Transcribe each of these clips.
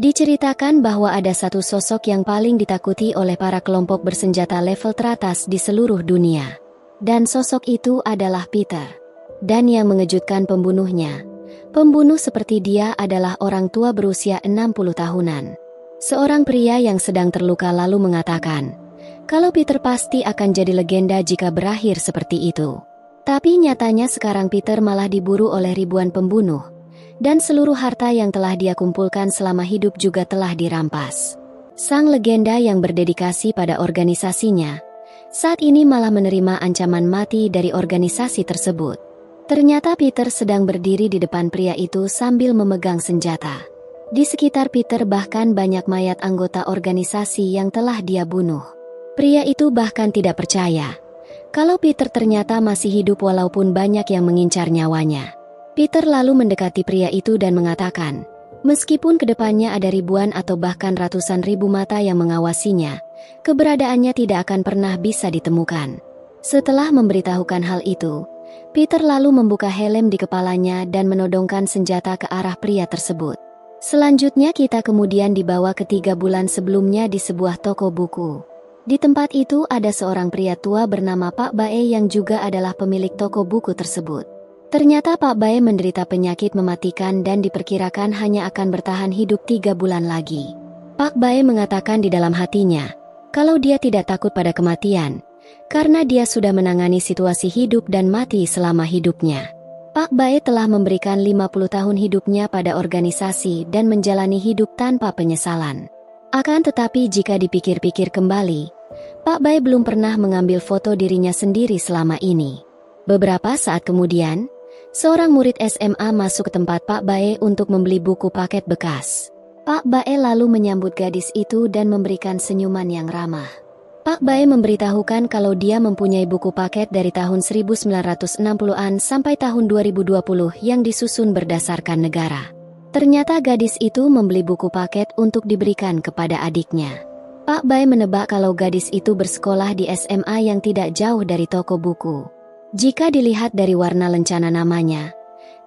Diceritakan bahwa ada satu sosok yang paling ditakuti oleh para kelompok bersenjata level teratas di seluruh dunia. Dan sosok itu adalah Peter. Dan yang mengejutkan pembunuhnya. Pembunuh seperti dia adalah orang tua berusia 60 tahunan. Seorang pria yang sedang terluka lalu mengatakan, kalau Peter pasti akan jadi legenda jika berakhir seperti itu. Tapi nyatanya sekarang Peter malah diburu oleh ribuan pembunuh. Dan seluruh harta yang telah dia kumpulkan selama hidup juga telah dirampas. Sang legenda yang berdedikasi pada organisasinya, saat ini malah menerima ancaman mati dari organisasi tersebut. Ternyata Peter sedang berdiri di depan pria itu sambil memegang senjata. Di sekitar Peter bahkan banyak mayat anggota organisasi yang telah dia bunuh. Pria itu bahkan tidak percaya kalau Peter ternyata masih hidup walaupun banyak yang mengincar nyawanya. Peter lalu mendekati pria itu dan mengatakan, meskipun kedepannya ada ribuan atau bahkan ratusan ribu mata yang mengawasinya, keberadaannya tidak akan pernah bisa ditemukan. Setelah memberitahukan hal itu, Peter lalu membuka helm di kepalanya dan menodongkan senjata ke arah pria tersebut. Selanjutnya kita kemudian dibawa ke 3 bulan sebelumnya di sebuah toko buku. Di tempat itu ada seorang pria tua bernama Pak Bae yang juga adalah pemilik toko buku tersebut. Ternyata Pak Bae menderita penyakit mematikan dan diperkirakan hanya akan bertahan hidup 3 bulan lagi. Pak Bae mengatakan di dalam hatinya, kalau dia tidak takut pada kematian, karena dia sudah menangani situasi hidup dan mati selama hidupnya. Pak Bae telah memberikan 50 tahun hidupnya pada organisasi dan menjalani hidup tanpa penyesalan. Akan tetapi jika dipikir-pikir kembali, Pak Bae belum pernah mengambil foto dirinya sendiri selama ini. Beberapa saat kemudian, seorang murid SMA masuk ke tempat Pak Bae untuk membeli buku paket bekas. Pak Bae lalu menyambut gadis itu dan memberikan senyuman yang ramah. Pak Bae memberitahukan kalau dia mempunyai buku paket dari tahun 1960-an sampai tahun 2020 yang disusun berdasarkan negara. Ternyata gadis itu membeli buku paket untuk diberikan kepada adiknya. Pak Bae menebak kalau gadis itu bersekolah di SMA yang tidak jauh dari toko buku. Jika dilihat dari warna lencana namanya,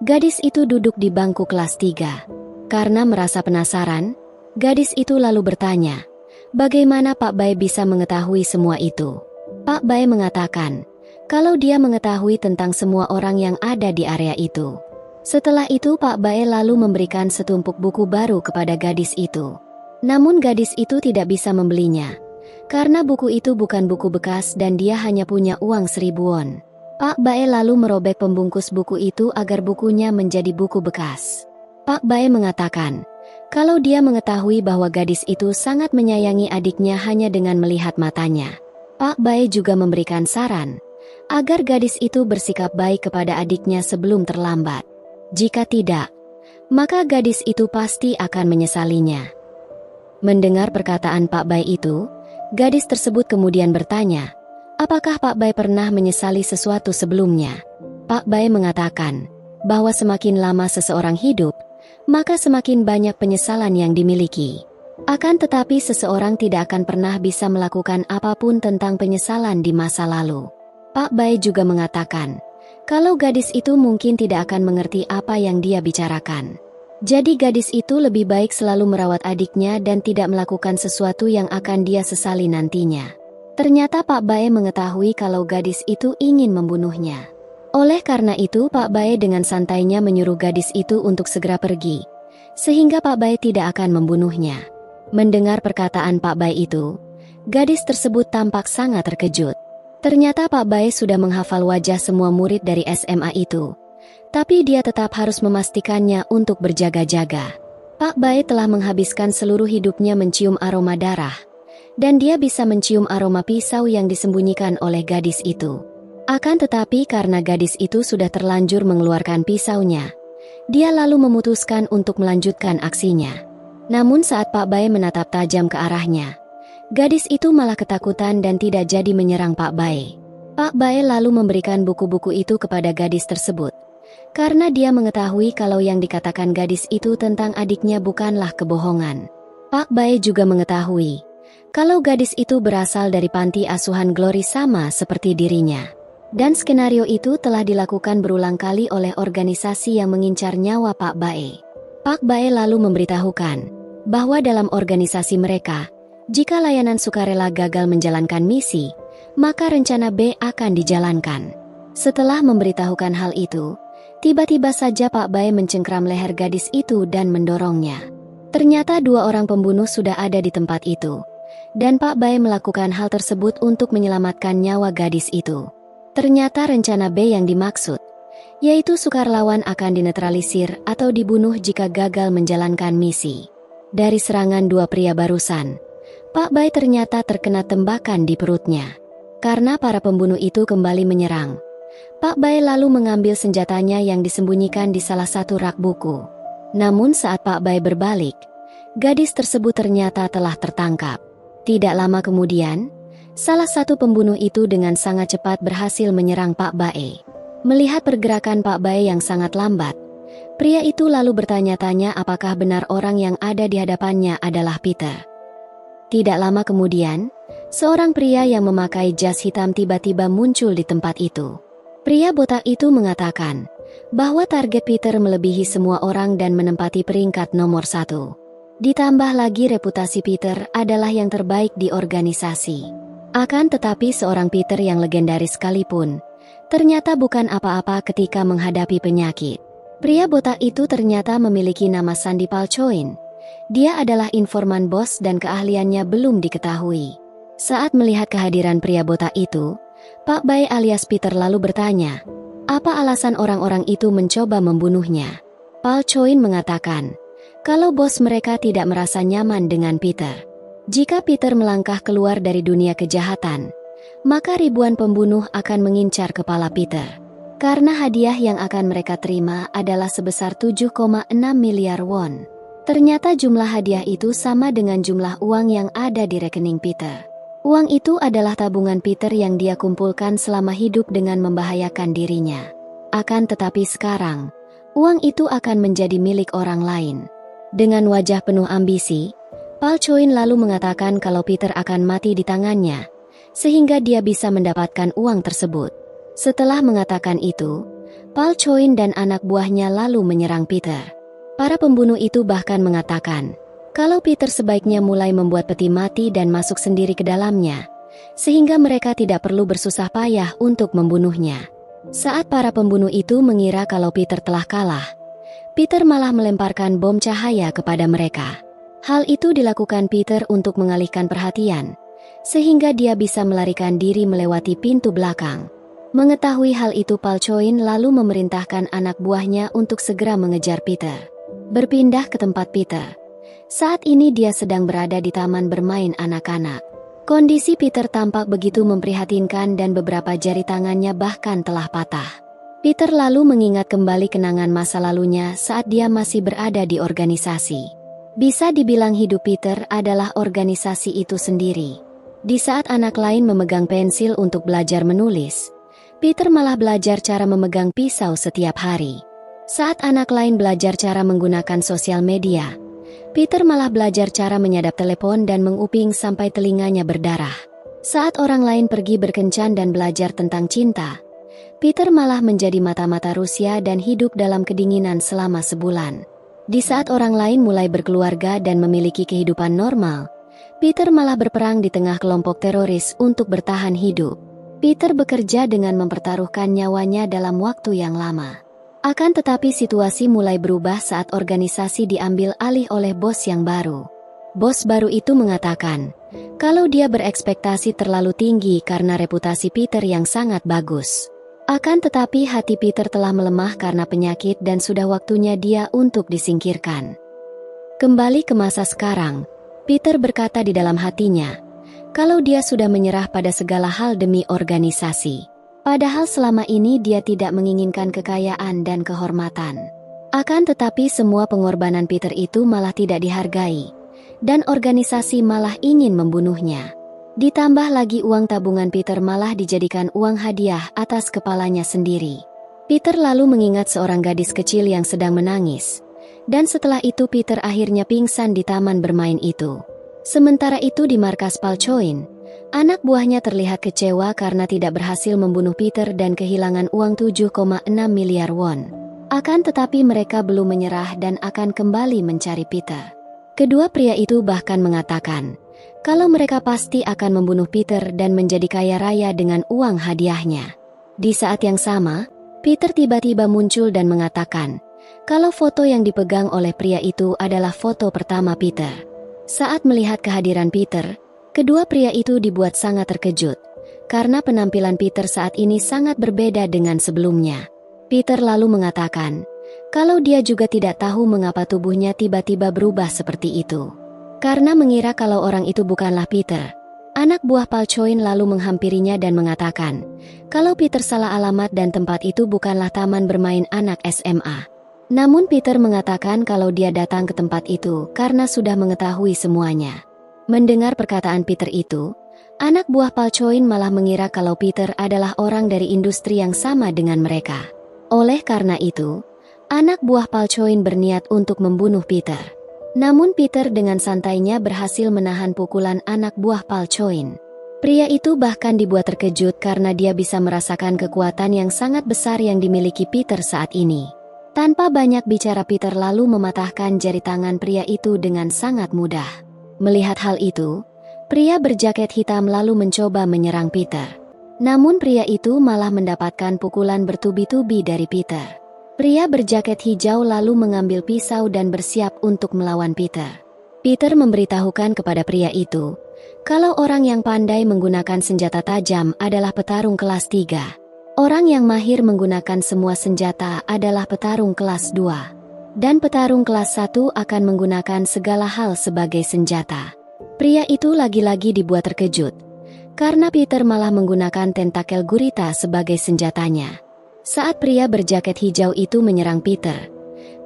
gadis itu duduk di bangku kelas 3. Karena merasa penasaran, gadis itu lalu bertanya, bagaimana Pak Bae bisa mengetahui semua itu? Pak Bae mengatakan, kalau dia mengetahui tentang semua orang yang ada di area itu. Setelah itu Pak Bae lalu memberikan setumpuk buku baru kepada gadis itu. Namun gadis itu tidak bisa membelinya, karena buku itu bukan buku bekas dan dia hanya punya uang 1000 won. Pak Bae lalu merobek pembungkus buku itu agar bukunya menjadi buku bekas. Pak Bae mengatakan, kalau dia mengetahui bahwa gadis itu sangat menyayangi adiknya hanya dengan melihat matanya. Pak Bae juga memberikan saran, agar gadis itu bersikap baik kepada adiknya sebelum terlambat. Jika tidak, maka gadis itu pasti akan menyesalinya. Mendengar perkataan Pak Bae itu, gadis tersebut kemudian bertanya, apakah Pak Bae pernah menyesali sesuatu sebelumnya? Pak Bae mengatakan, bahwa semakin lama seseorang hidup, maka semakin banyak penyesalan yang dimiliki. Akan tetapi seseorang tidak akan pernah bisa melakukan apapun tentang penyesalan di masa lalu. Pak Bae juga mengatakan, kalau gadis itu mungkin tidak akan mengerti apa yang dia bicarakan. Jadi gadis itu lebih baik selalu merawat adiknya dan tidak melakukan sesuatu yang akan dia sesali nantinya. Ternyata Pak Bae mengetahui kalau gadis itu ingin membunuhnya. Oleh karena itu Pak Bae dengan santainya menyuruh gadis itu untuk segera pergi, sehingga Pak Bae tidak akan membunuhnya. Mendengar perkataan Pak Bae itu, gadis tersebut tampak sangat terkejut. Ternyata Pak Bae sudah menghafal wajah semua murid dari SMA itu. Tapi dia tetap harus memastikannya untuk berjaga-jaga. Pak Bae telah menghabiskan seluruh hidupnya mencium aroma darah. Dan dia bisa mencium aroma pisau yang disembunyikan oleh gadis itu. Akan tetapi karena gadis itu sudah terlanjur mengeluarkan pisaunya, dia lalu memutuskan untuk melanjutkan aksinya. Namun saat Pak Bae menatap tajam ke arahnya, gadis itu malah ketakutan dan tidak jadi menyerang Pak Bae. Pak Bae lalu memberikan buku-buku itu kepada gadis tersebut. Karena dia mengetahui kalau yang dikatakan gadis itu tentang adiknya bukanlah kebohongan. Pak Bae juga mengetahui kalau gadis itu berasal dari panti asuhan Glory sama seperti dirinya. Dan skenario itu telah dilakukan berulang kali oleh organisasi yang mengincar nyawa Pak Bae. Pak Bae lalu memberitahukan bahwa dalam organisasi mereka, jika layanan sukarela gagal menjalankan misi, maka rencana B akan dijalankan. Setelah memberitahukan hal itu, tiba-tiba saja Pak Bae mencengkram leher gadis itu dan mendorongnya. Ternyata 2 orang pembunuh sudah ada di tempat itu, dan Pak Bae melakukan hal tersebut untuk menyelamatkan nyawa gadis itu. Ternyata rencana B yang dimaksud, yaitu sukarelawan akan dinetralisir atau dibunuh jika gagal menjalankan misi. Dari serangan 2 pria barusan, Pak Bae ternyata terkena tembakan di perutnya. Karena para pembunuh itu kembali menyerang, Pak Bae lalu mengambil senjatanya yang disembunyikan di salah satu rak buku. Namun saat Pak Bae berbalik, gadis tersebut ternyata telah tertangkap. Tidak lama kemudian, salah satu pembunuh itu dengan sangat cepat berhasil menyerang Pak Bae. Melihat pergerakan Pak Bae yang sangat lambat, pria itu lalu bertanya-tanya apakah benar orang yang ada di hadapannya adalah Peter. Tidak lama kemudian, seorang pria yang memakai jas hitam tiba-tiba muncul di tempat itu. Pria botak itu mengatakan bahwa target Peter melebihi semua orang dan menempati peringkat nomor 1. Ditambah lagi reputasi Peter adalah yang terbaik di organisasi. Akan tetapi seorang Peter yang legendaris sekalipun, ternyata bukan apa-apa ketika menghadapi penyakit. Pria botak itu ternyata memiliki nama Sandy Palchoin. Dia adalah informan bos dan keahliannya belum diketahui. Saat melihat kehadiran pria botak itu, Pak Bae alias Peter lalu bertanya, apa alasan orang-orang itu mencoba membunuhnya? Palchoin mengatakan, kalau bos mereka tidak merasa nyaman dengan Peter. Jika Peter melangkah keluar dari dunia kejahatan, maka ribuan pembunuh akan mengincar kepala Peter. Karena hadiah yang akan mereka terima adalah sebesar 7,6 miliar won. Ternyata jumlah hadiah itu sama dengan jumlah uang yang ada di rekening Peter. Uang itu adalah tabungan Peter yang dia kumpulkan selama hidup dengan membahayakan dirinya. Akan tetapi sekarang, uang itu akan menjadi milik orang lain. Dengan wajah penuh ambisi, Palchoin lalu mengatakan kalau Peter akan mati di tangannya, sehingga dia bisa mendapatkan uang tersebut. Setelah mengatakan itu, Palchoin dan anak buahnya lalu menyerang Peter. Para pembunuh itu bahkan mengatakan kalau Peter sebaiknya mulai membuat peti mati dan masuk sendiri ke dalamnya, sehingga mereka tidak perlu bersusah payah untuk membunuhnya. Saat para pembunuh itu mengira kalau Peter telah kalah, Peter malah melemparkan bom cahaya kepada mereka. Hal itu dilakukan Peter untuk mengalihkan perhatian, sehingga dia bisa melarikan diri melewati pintu belakang. Mengetahui hal itu, Palchoin lalu memerintahkan anak buahnya untuk segera mengejar Peter. Berpindah ke tempat Peter. Saat ini dia sedang berada di taman bermain anak-anak. Kondisi Peter tampak begitu memprihatinkan dan beberapa jari tangannya bahkan telah patah. Peter lalu mengingat kembali kenangan masa lalunya saat dia masih berada di organisasi. Bisa dibilang hidup Peter adalah organisasi itu sendiri. Di saat anak lain memegang pensil untuk belajar menulis, Peter malah belajar cara memegang pisau setiap hari. Saat anak lain belajar cara menggunakan sosial media, Peter malah belajar cara menyadap telepon dan menguping sampai telinganya berdarah. Saat orang lain pergi berkencan dan belajar tentang cinta, Peter malah menjadi mata-mata Rusia dan hidup dalam kedinginan selama sebulan. Di saat orang lain mulai berkeluarga dan memiliki kehidupan normal, Peter malah berperang di tengah kelompok teroris untuk bertahan hidup. Peter bekerja dengan mempertaruhkan nyawanya dalam waktu yang lama. Akan tetapi situasi mulai berubah saat organisasi diambil alih oleh bos yang baru. Bos baru itu mengatakan kalau dia berekspektasi terlalu tinggi karena reputasi Peter yang sangat bagus. Akan tetapi hati Peter telah melemah karena penyakit dan sudah waktunya dia untuk disingkirkan. Kembali ke masa sekarang, Peter berkata di dalam hatinya kalau dia sudah menyerah pada segala hal demi organisasi. Padahal selama ini dia tidak menginginkan kekayaan dan kehormatan. Akan tetapi semua pengorbanan Peter itu malah tidak dihargai, dan organisasi malah ingin membunuhnya. Ditambah lagi uang tabungan Peter malah dijadikan uang hadiah atas kepalanya sendiri. Peter lalu mengingat seorang gadis kecil yang sedang menangis, dan setelah itu Peter akhirnya pingsan di taman bermain itu. Sementara itu di markas Palchoin, anak buahnya terlihat kecewa karena tidak berhasil membunuh Peter dan kehilangan uang 7,6 miliar won. Akan tetapi mereka belum menyerah dan akan kembali mencari Peter. Kedua pria itu bahkan mengatakan kalau mereka pasti akan membunuh Peter dan menjadi kaya raya dengan uang hadiahnya. Di saat yang sama, Peter tiba-tiba muncul dan mengatakan kalau foto yang dipegang oleh pria itu adalah foto pertama Peter. Saat melihat kehadiran Peter, kedua pria itu dibuat sangat terkejut karena penampilan Peter saat ini sangat berbeda dengan sebelumnya. Peter lalu mengatakan kalau dia juga tidak tahu mengapa tubuhnya tiba-tiba berubah seperti itu. Karena mengira kalau orang itu bukanlah Peter, anak buah Palchoin lalu menghampirinya dan mengatakan kalau Peter salah alamat dan tempat itu bukanlah taman bermain anak SMA. Namun Peter mengatakan kalau dia datang ke tempat itu karena sudah mengetahui semuanya. Mendengar perkataan Peter itu, anak buah Palchoin malah mengira kalau Peter adalah orang dari industri yang sama dengan mereka. Oleh karena itu, anak buah Palchoin berniat untuk membunuh Peter. Namun Peter dengan santainya berhasil menahan pukulan anak buah Palchoin. Pria itu bahkan dibuat terkejut karena dia bisa merasakan kekuatan yang sangat besar yang dimiliki Peter saat ini. Tanpa banyak bicara Peter lalu mematahkan jari tangan pria itu dengan sangat mudah. Melihat hal itu, pria berjaket hitam lalu mencoba menyerang Peter. Namun pria itu malah mendapatkan pukulan bertubi-tubi dari Peter. Pria berjaket hijau lalu mengambil pisau dan bersiap untuk melawan Peter. Peter memberitahukan kepada pria itu kalau orang yang pandai menggunakan senjata tajam adalah petarung kelas 3. Orang yang mahir menggunakan semua senjata adalah petarung kelas 2. Dan petarung kelas 1 akan menggunakan segala hal sebagai senjata. Pria itu lagi-lagi dibuat terkejut karena Peter malah menggunakan tentakel gurita sebagai senjatanya. Saat pria berjaket hijau itu menyerang Peter,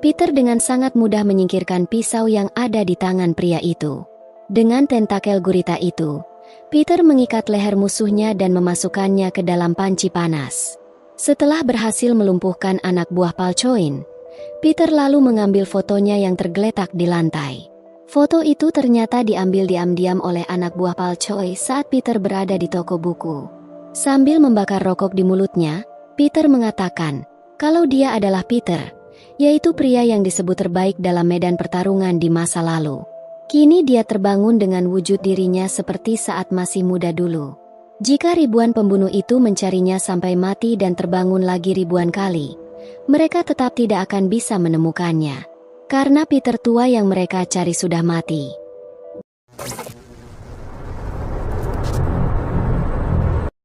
Peter dengan sangat mudah menyingkirkan pisau yang ada di tangan pria itu. Dengan tentakel gurita itu, Peter mengikat leher musuhnya dan memasukkannya ke dalam panci panas. Setelah berhasil melumpuhkan anak buah Palchoin, Peter lalu mengambil fotonya yang tergeletak di lantai. Foto itu ternyata diambil diam-diam oleh anak buah Palchoin saat Peter berada di toko buku. Sambil membakar rokok di mulutnya, Peter mengatakan kalau dia adalah Peter, yaitu pria yang disebut terbaik dalam medan pertarungan di masa lalu. Kini dia terbangun dengan wujud dirinya seperti saat masih muda dulu. Jika ribuan pembunuh itu mencarinya sampai mati dan terbangun lagi ribuan kali, mereka tetap tidak akan bisa menemukannya. Karena Peter tua yang mereka cari sudah mati.